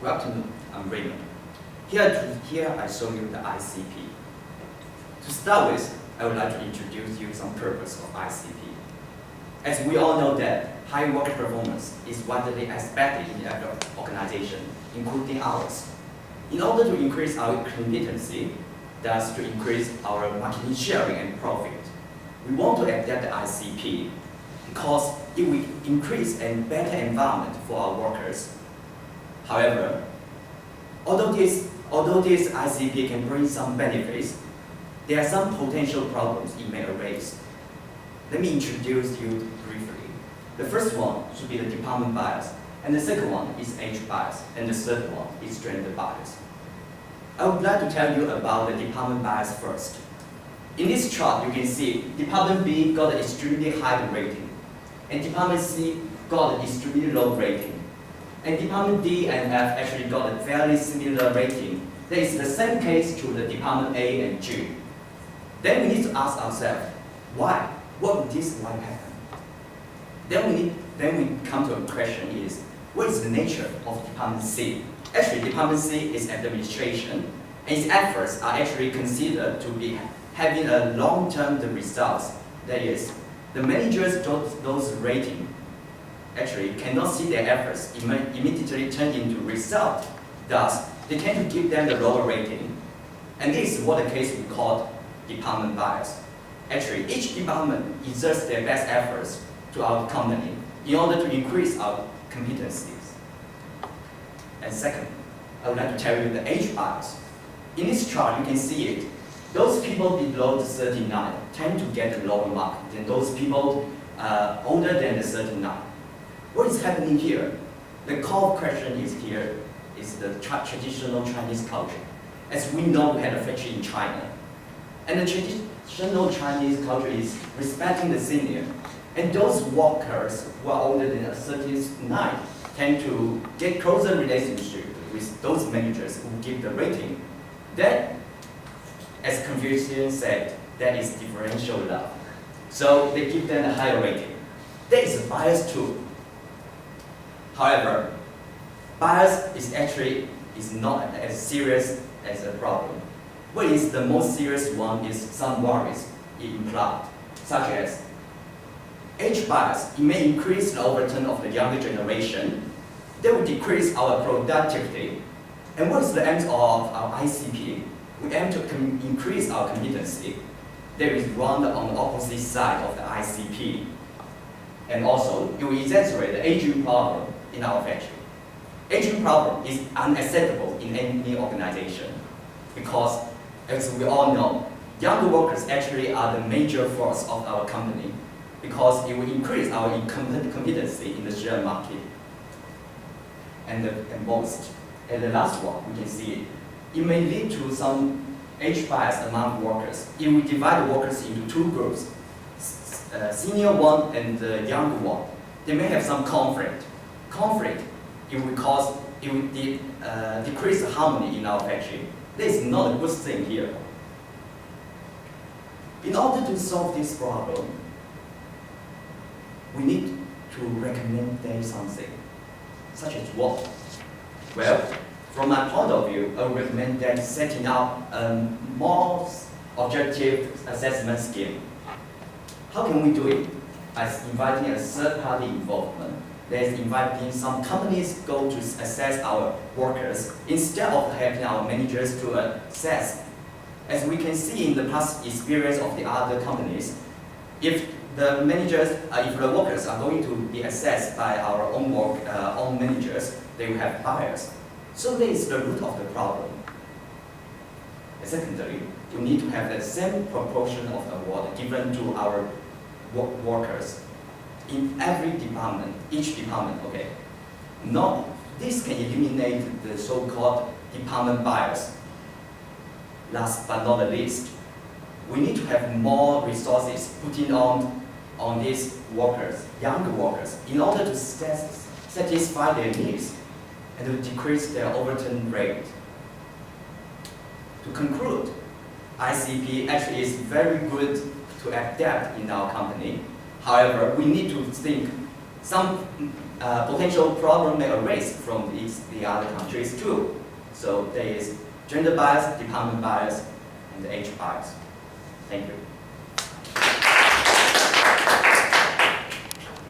Good afternoon, I'm Raymond. Here I show you the ICP. To start with, I would like to introduce you some purpose of ICP. As we all know that high work performance is widely expected in every organization, including ours. In order to increase our competency, thus to increase our marketing sharing and profit, we want to adapt the ICP because it will increase a better environment for our workers. However, although this ICP can bring some benefits, there are some potential problems it may raise. Let me introduce you briefly. The first one should be the department bias, and the second one is age bias, and the third one is gender bias. I would like to tell you about the department bias first. In this chart, you can see Department B got an extremely high rating, and Department C got an extremely low rating. And Department D and F actually got a very similar rating. That is the same case to the Department A and G. Then we need to ask ourselves, why? What would this why happen? Then we come to a question is, what is the nature of Department C? Actually, Department C is administration, and its efforts are actually considered to be having a long-term results. That is, the managers those rating actually cannot see their efforts immediately turn into result. Thus, they tend to give them the lower rating. And this is what the case we call department bias. Actually, each department exerts their best efforts to our company in order to increase our competencies. And second, I would like to tell you the age bias. In this chart, you can see it. Those people below the 39 tend to get a lower mark than those people older than the 39. What is happening here? The core question is here is the traditional Chinese culture. As we know, we had a factory in China. And the traditional Chinese culture is respecting the senior. And those workers who are older than 39 tend to get closer relationship with those managers who give the rating. That, as Confucius said, that is differential love. So they give them a higher rating. That is a bias too. However, bias is not as serious as a problem. What is the most serious one is some worries it implied, such as age bias. It may increase the overturn of the younger generation. That will decrease our productivity. And what is the aim of our ICP? We aim to increase our competency. That is run on the opposite side of the ICP. And also, it will exaggerate the aging problem in our factory. Aging problem is unacceptable in any organization because, as we all know, younger workers actually are the major force of our company because it will increase our competency in the share market. And the last one, we can see it may lead to some age bias among workers. It will divide the workers into two groups, senior one and the younger one. They may have some conflict. It will decrease the harmony in our factory. This is not a good thing here. In order to solve this problem, we need to recommend something, such as what? Well, from my point of view, I would recommend that setting up a more objective assessment scheme. How can we do it? By inviting a third-party involvement. That is inviting some companies go to assess our workers instead of having our managers to assess. As we can see in the past experience of the other companies, if the workers are going to be assessed by our own managers, they will have bias. So that is the root of the problem. And secondly, we need to have the same proportion of award given to our workers in every department, each department, okay. This can eliminate the so-called department bias. Last but not the least, we need to have more resources putting on these workers, younger workers, in order to satisfy their needs and to decrease their overturn rate. To conclude, ICP actually is very good to adapt in our company. However, we need to think some potential problem may arise from the other countries too. So there is gender bias, department bias, and age bias. Thank you.